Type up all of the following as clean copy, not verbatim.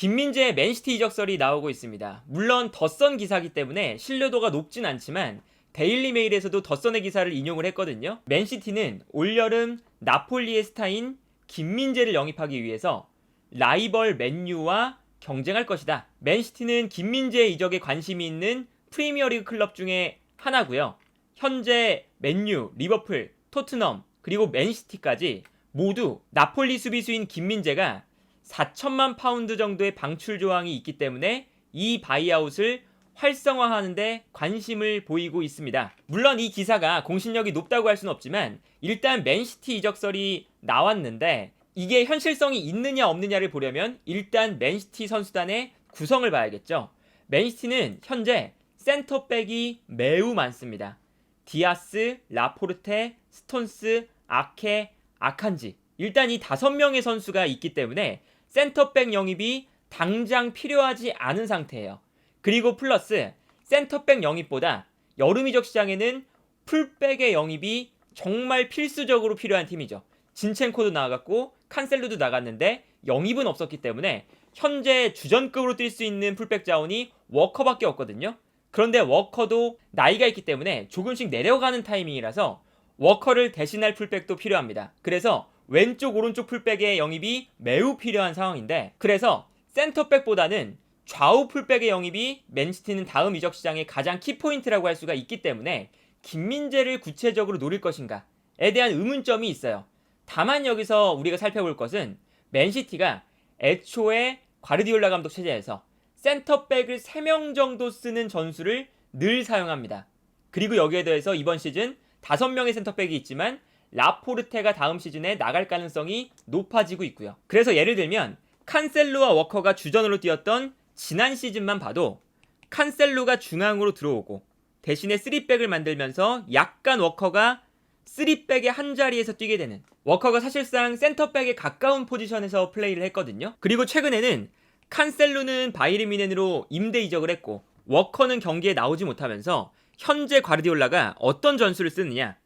김민재의 맨시티 이적설이 나오고 있습니다. 물론 덧선 기사기 때문에 신뢰도가 높진 않지만 데일리메일에서도 덧선의 기사를 인용을 했거든요. 맨시티는 올여름 나폴리의 스타인 김민재를 영입하기 위해서 라이벌 맨유와 경쟁할 것이다. 맨시티는 김민재의 이적에 관심이 있는 프리미어리그 클럽 중에 하나고요. 현재 맨유, 리버풀, 토트넘 그리고 맨시티까지 모두 나폴리 수비수인 김민재가 4천만 파운드 정도의 방출 조항이 있기 때문에 이 바이아웃을 활성화하는데 관심을 보이고 있습니다. 물론 이 기사가 공신력이 높다고 할 수는 없지만 일단 맨시티 이적설이 나왔는데 이게 현실성이 있느냐 없느냐를 보려면 일단 맨시티 선수단의 구성을 봐야겠죠. 맨시티는 현재 센터백이 매우 많습니다. 디아스, 라포르테, 스톤스, 아케, 아칸지. 일단 이 5명의 선수가 있기 때문에 센터백 영입이 당장 필요하지 않은 상태예요. 그리고 플러스 센터백 영입보다 여름 이적 시장에는 풀백의 영입이 정말 필수적으로 필요한 팀이죠. 진첸코도 나갔고 칸셀루도 나갔는데 영입은 없었기 때문에 현재 주전급으로 뛸 수 있는 풀백 자원이 워커밖에 없거든요. 그런데 워커도 나이가 있기 때문에 조금씩 내려가는 타이밍이라서 워커를 대신할 풀백도 필요합니다. 그래서 왼쪽 오른쪽 풀백의 영입이 매우 필요한 상황인데 그래서 센터백보다는 좌우 풀백의 영입이 맨시티는 다음 이적 시장의 가장 키포인트라고 할 수가 있기 때문에 김민재를 구체적으로 노릴 것인가에 대한 의문점이 있어요. 다만 여기서 우리가 살펴볼 것은 맨시티가 애초에 과르디올라 감독 체제에서 센터백을 3명 정도 쓰는 전술을 늘 사용합니다. 그리고 여기에 더해서 이번 시즌 5명의 센터백이 있지만 라포르테가 다음 시즌에 나갈 가능성이 높아지고 있고요. 그래서 예를 들면 칸셀루와 워커가 주전으로 뛰었던 지난 시즌만 봐도 칸셀루가 중앙으로 들어오고 대신에 3백을 만들면서 약간 워커가 3백의 한 자리에서 뛰게 되는, 워커가 사실상 센터백에 가까운 포지션에서 플레이를 했거든요. 그리고 최근에는 칸셀루는 바이에른 뮌헨으로 임대 이적을 했고 워커는 경기에 나오지 못하면서 현재 과르디올라가 어떤 전술을 쓰느냐,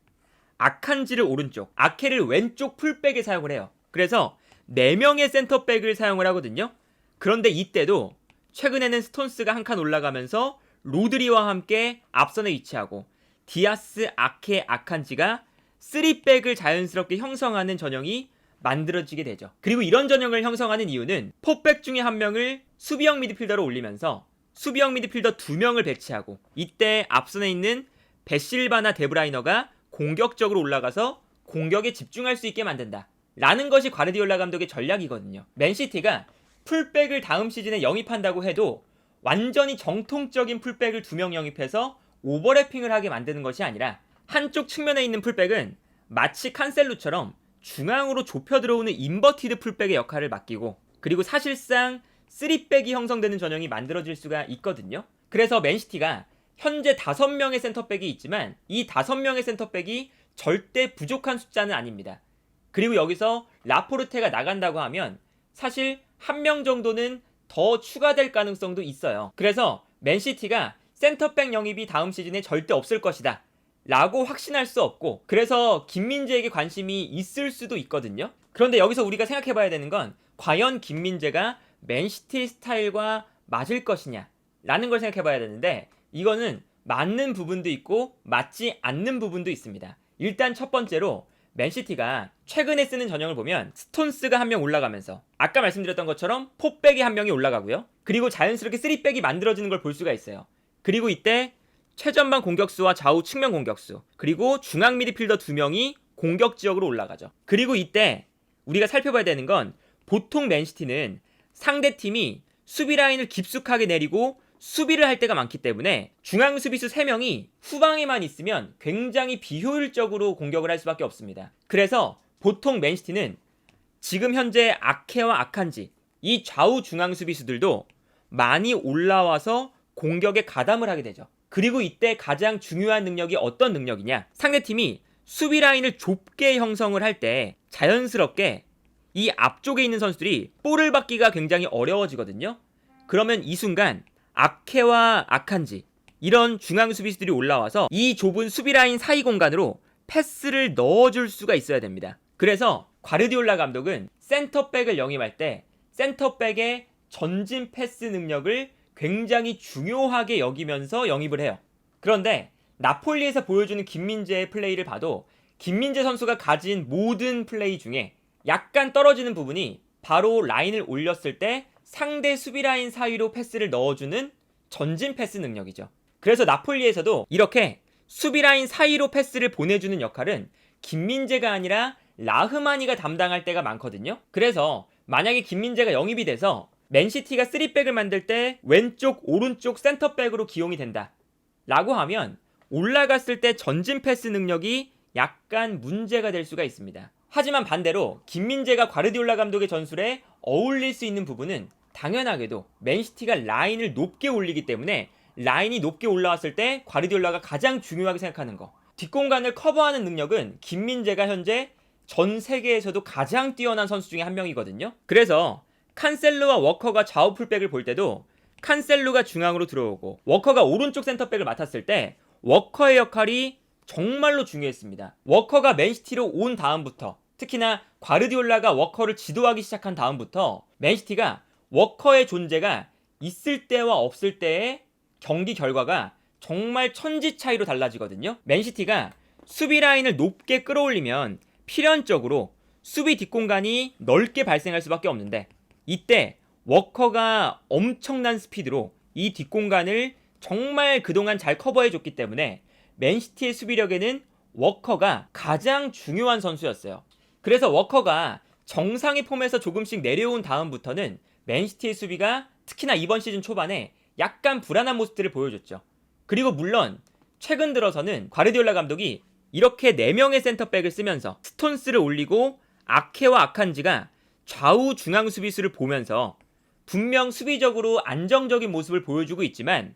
아칸지를 오른쪽, 아케를 왼쪽 풀백에 사용을 해요. 그래서 4명의 센터백을 사용을 하거든요. 그런데 이때도 최근에는 스톤스가 한 칸 올라가면서 로드리와 함께 앞선에 위치하고 디아스, 아케, 아칸지가 3백을 자연스럽게 형성하는 전형이 만들어지게 되죠. 그리고 이런 전형을 형성하는 이유는 포백 중에 한 명을 수비형 미드필더로 올리면서 수비형 미드필더 2명을 배치하고 이때 앞선에 있는 베실바나 데브라이너가 공격적으로 올라가서 공격에 집중할 수 있게 만든다 라는 것이 과르디올라 감독의 전략이거든요. 맨시티가 풀백을 다음 시즌에 영입한다고 해도 완전히 정통적인 풀백을 2명 영입해서 오버래핑을 하게 만드는 것이 아니라 한쪽 측면에 있는 풀백은 마치 칸셀루처럼 중앙으로 좁혀 들어오는 인버티드 풀백의 역할을 맡기고, 그리고 사실상 3백이 형성되는 전형이 만들어질 수가 있거든요. 그래서 맨시티가 현재 5명의 센터백이 있지만 이 5명의 센터백이 절대 부족한 숫자는 아닙니다. 그리고 여기서 라포르테가 나간다고 하면 사실 1명 정도는 더 추가될 가능성도 있어요. 그래서 맨시티가 센터백 영입이 다음 시즌에 절대 없을 것이다 라고 확신할 수 없고, 그래서 김민재에게 관심이 있을 수도 있거든요. 그런데 여기서 우리가 생각해봐야 되는 건 과연 김민재가 맨시티 스타일과 맞을 것이냐 라는 걸 생각해봐야 되는데 이거는 맞는 부분도 있고 맞지 않는 부분도 있습니다. 일단 첫 번째로 맨시티가 최근에 쓰는 전형을 보면 스톤스가 한 명 올라가면서 아까 말씀드렸던 것처럼 포백이 한 명이 올라가고요. 그리고 자연스럽게 3백이 만들어지는 걸 볼 수가 있어요. 그리고 이때 최전방 공격수와 좌우 측면 공격수, 그리고 중앙 미드필더 2명이 공격 지역으로 올라가죠. 그리고 이때 우리가 살펴봐야 되는 건 보통 맨시티는 상대팀이 수비 라인을 깊숙하게 내리고 수비를 할 때가 많기 때문에 중앙 수비수 3명이 후방에만 있으면 굉장히 비효율적으로 공격을 할 수밖에 없습니다. 그래서 보통 맨시티는 지금 현재 아케와 아칸지 이 좌우 중앙 수비수들도 많이 올라와서 공격에 가담을 하게 되죠. 그리고 이때 가장 중요한 능력이 어떤 능력이냐, 상대팀이 수비 라인을 좁게 형성을 할 때 자연스럽게 이 앞쪽에 있는 선수들이 볼을 받기가 굉장히 어려워지거든요. 그러면 이 순간 아케와 아칸지 이런 중앙 수비수들이 올라와서 이 좁은 수비 라인 사이 공간으로 패스를 넣어줄 수가 있어야 됩니다. 그래서 과르디올라 감독은 센터백을 영입할 때 센터백의 전진 패스 능력을 굉장히 중요하게 여기면서 영입을 해요. 그런데 나폴리에서 보여주는 김민재의 플레이를 봐도 김민재 선수가 가진 모든 플레이 중에 약간 떨어지는 부분이 바로 라인을 올렸을 때 상대 수비 라인 사이로 패스를 넣어주는 전진 패스 능력이죠. 그래서 나폴리에서도 이렇게 수비 라인 사이로 패스를 보내주는 역할은 김민재가 아니라 라흐마니가 담당할 때가 많거든요. 그래서 만약에 김민재가 영입이 돼서 맨시티가 3백을 만들 때 왼쪽 오른쪽 센터백으로 기용이 된다 라고 하면 올라갔을 때 전진 패스 능력이 약간 문제가 될 수가 있습니다. 하지만 반대로 김민재가 과르디올라 감독의 전술에 어울릴 수 있는 부분은 당연하게도 맨시티가 라인을 높게 올리기 때문에 라인이 높게 올라왔을 때 과르디올라가 가장 중요하게 생각하는 거, 뒷공간을 커버하는 능력은 김민재가 현재 전 세계에서도 가장 뛰어난 선수 중에 한 명이거든요. 그래서 칸셀루와 워커가 좌우 풀백을 볼 때도 칸셀루가 중앙으로 들어오고 워커가 오른쪽 센터백을 맡았을 때 워커의 역할이 정말로 중요했습니다. 워커가 맨시티로 온 다음부터, 특히나 과르디올라가 워커를 지도하기 시작한 다음부터 맨시티가 워커의 존재가 있을 때와 없을 때의 경기 결과가 정말 천지 차이로 달라지거든요. 맨시티가 수비 라인을 높게 끌어올리면 필연적으로 수비 뒷공간이 넓게 발생할 수밖에 없는데, 이때 워커가 엄청난 스피드로 이 뒷공간을 정말 그동안 잘 커버해줬기 때문에 맨시티의 수비력에는 워커가 가장 중요한 선수였어요. 그래서 워커가 정상의 폼에서 조금씩 내려온 다음부터는 맨시티의 수비가 특히나 이번 시즌 초반에 약간 불안한 모습들을 보여줬죠. 그리고 물론 최근 들어서는 과르디올라 감독이 이렇게 4명의 센터백을 쓰면서 스톤스를 올리고 아케와 아칸지가 좌우 중앙 수비수를 보면서 분명 수비적으로 안정적인 모습을 보여주고 있지만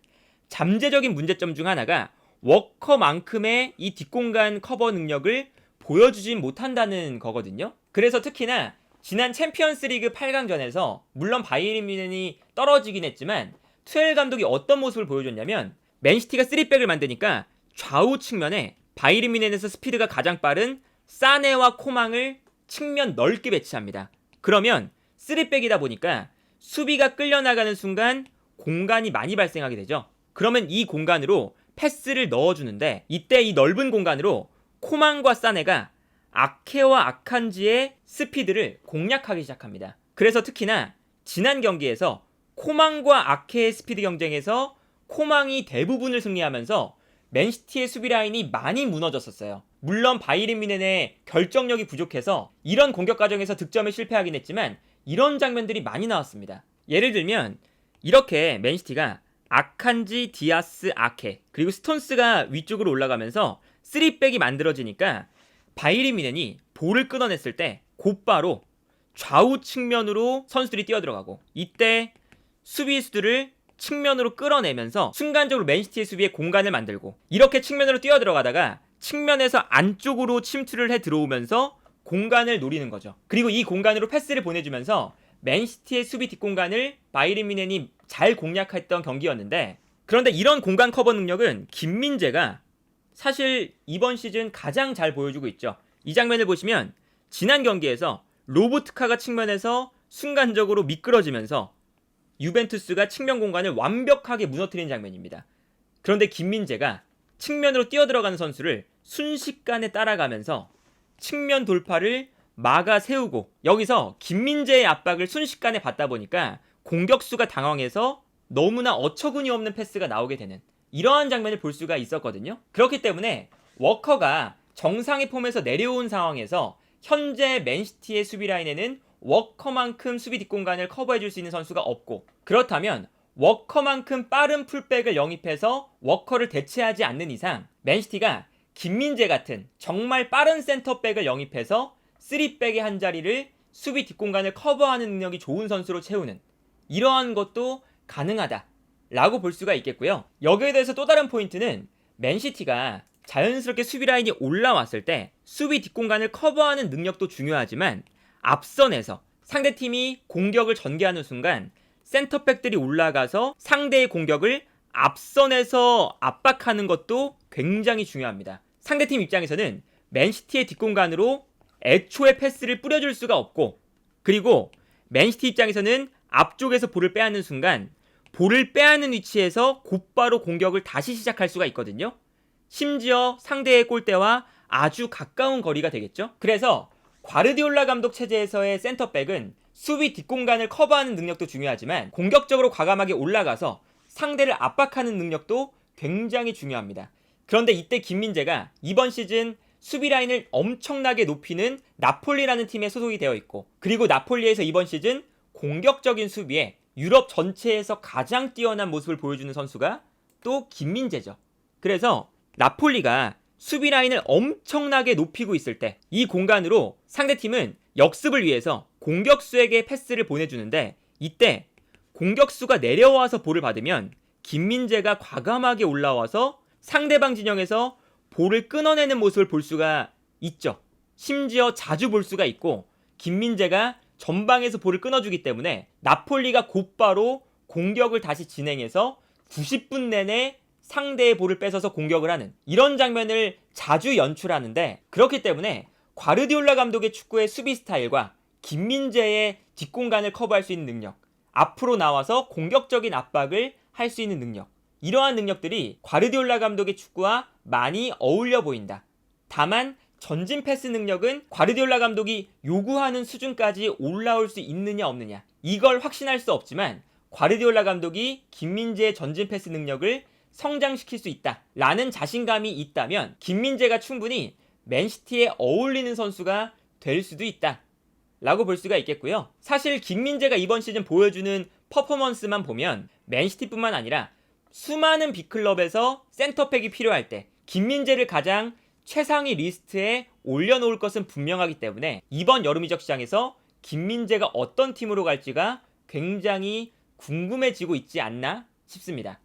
잠재적인 문제점 중 하나가 워커만큼의 이 뒷공간 커버 능력을 보여주진 못한다는 거거든요. 그래서 특히나 지난 챔피언스리그 8강전에서 물론 바이에른 뮌헨이 떨어지긴 했지만 투엘 감독이 어떤 모습을 보여줬냐면 맨시티가 3백을 만드니까 좌우 측면에 바이에른 뮌헨에서 스피드가 가장 빠른 사네와 코망을 측면 넓게 배치합니다. 그러면 3백이다 보니까 수비가 끌려나가는 순간 공간이 많이 발생하게 되죠. 그러면 이 공간으로 패스를 넣어주는데 이때 이 넓은 공간으로 코망과 사네가 아케와 아칸지의 스피드를 공략하기 시작합니다. 그래서 특히나 지난 경기에서 코망과 아케의 스피드 경쟁에서 코망이 대부분을 승리하면서 맨시티의 수비 라인이 많이 무너졌었어요. 물론 바이에른 뮌헨의 결정력이 부족해서 이런 공격 과정에서 득점에 실패하긴 했지만 이런 장면들이 많이 나왔습니다. 예를 들면 이렇게 맨시티가 아칸지, 디아스, 아케 그리고 스톤스가 위쪽으로 올라가면서 3백이 만들어지니까 바이에른 뮌헨이 볼을 끊어냈을 때 곧바로 좌우 측면으로 선수들이 뛰어들어가고 이때 수비수들을 측면으로 끌어내면서 순간적으로 맨시티의 수비에 공간을 만들고 이렇게 측면으로 뛰어들어가다가 측면에서 안쪽으로 침투를 해 들어오면서 공간을 노리는 거죠. 그리고 이 공간으로 패스를 보내주면서 맨시티의 수비 뒷공간을 바이에른 뮌헨이 잘 공략했던 경기였는데, 그런데 이런 공간 커버 능력은 김민재가 사실 이번 시즌 가장 잘 보여주고 있죠. 이 장면을 보시면 지난 경기에서 로보트카가 측면에서 순간적으로 미끄러지면서 유벤투스가 측면 공간을 완벽하게 무너뜨린 장면입니다. 그런데 김민재가 측면으로 뛰어들어가는 선수를 순식간에 따라가면서 측면 돌파를 막아 세우고 여기서 김민재의 압박을 순식간에 받다 보니까 공격수가 당황해서 너무나 어처구니 없는 패스가 나오게 되는 이러한 장면을 볼 수가 있었거든요. 그렇기 때문에 워커가 정상의 폼에서 내려온 상황에서 현재 맨시티의 수비 라인에는 워커만큼 수비 뒷공간을 커버해줄 수 있는 선수가 없고, 그렇다면 워커만큼 빠른 풀백을 영입해서 워커를 대체하지 않는 이상 맨시티가 김민재 같은 정말 빠른 센터백을 영입해서 3백의 한 자리를 수비 뒷공간을 커버하는 능력이 좋은 선수로 채우는 이러한 것도 가능하다라고 볼 수가 있겠고요. 여기에 대해서 또 다른 포인트는 맨시티가 자연스럽게 수비 라인이 올라왔을 때 수비 뒷공간을 커버하는 능력도 중요하지만 앞선에서 상대팀이 공격을 전개하는 순간 센터백들이 올라가서 상대의 공격을 앞선에서 압박하는 것도 굉장히 중요합니다. 상대팀 입장에서는 맨시티의 뒷공간으로 애초에 패스를 뿌려줄 수가 없고, 그리고 맨시티 입장에서는 앞쪽에서 볼을 빼앗는 순간 볼을 빼앗는 위치에서 곧바로 공격을 다시 시작할 수가 있거든요. 심지어 상대의 골대와 아주 가까운 거리가 되겠죠. 그래서 과르디올라 감독 체제에서의 센터백은 수비 뒷공간을 커버하는 능력도 중요하지만 공격적으로 과감하게 올라가서 상대를 압박하는 능력도 굉장히 중요합니다. 그런데 이때 김민재가 이번 시즌 수비 라인을 엄청나게 높이는 나폴리라는 팀에 소속이 되어 있고, 그리고 나폴리에서 이번 시즌 공격적인 수비에 유럽 전체에서 가장 뛰어난 모습을 보여주는 선수가 또 김민재죠. 그래서 나폴리가 수비 라인을 엄청나게 높이고 있을 때 이 공간으로 상대팀은 역습을 위해서 공격수에게 패스를 보내주는데, 이때 공격수가 내려와서 볼을 받으면 김민재가 과감하게 올라와서 상대방 진영에서 볼을 끊어내는 모습을 볼 수가 있죠. 심지어 자주 볼 수가 있고, 김민재가 전방에서 볼을 끊어주기 때문에 나폴리가 곧바로 공격을 다시 진행해서 90분 내내 상대의 볼을 뺏어서 공격을 하는 이런 장면을 자주 연출하는데, 그렇기 때문에 과르디올라 감독의 축구의 수비 스타일과 김민재의 뒷공간을 커버할 수 있는 능력, 앞으로 나와서 공격적인 압박을 할 수 있는 능력, 이러한 능력들이 과르디올라 감독의 축구와 많이 어울려 보인다. 다만 전진 패스 능력은 과르디올라 감독이 요구하는 수준까지 올라올 수 있느냐 없느냐, 이걸 확신할 수 없지만 과르디올라 감독이 김민재의 전진 패스 능력을 성장시킬 수 있다 라는 자신감이 있다면 김민재가 충분히 맨시티에 어울리는 선수가 될 수도 있다 라고 볼 수가 있겠고요. 사실 김민재가 이번 시즌 보여주는 퍼포먼스만 보면 맨시티뿐만 아니라 수많은 빅클럽에서 센터백이 필요할 때 김민재를 가장 최상위 리스트에 올려놓을 것은 분명하기 때문에 이번 여름 이적 시장에서 김민재가 어떤 팀으로 갈지가 굉장히 궁금해지고 있지 않나 싶습니다.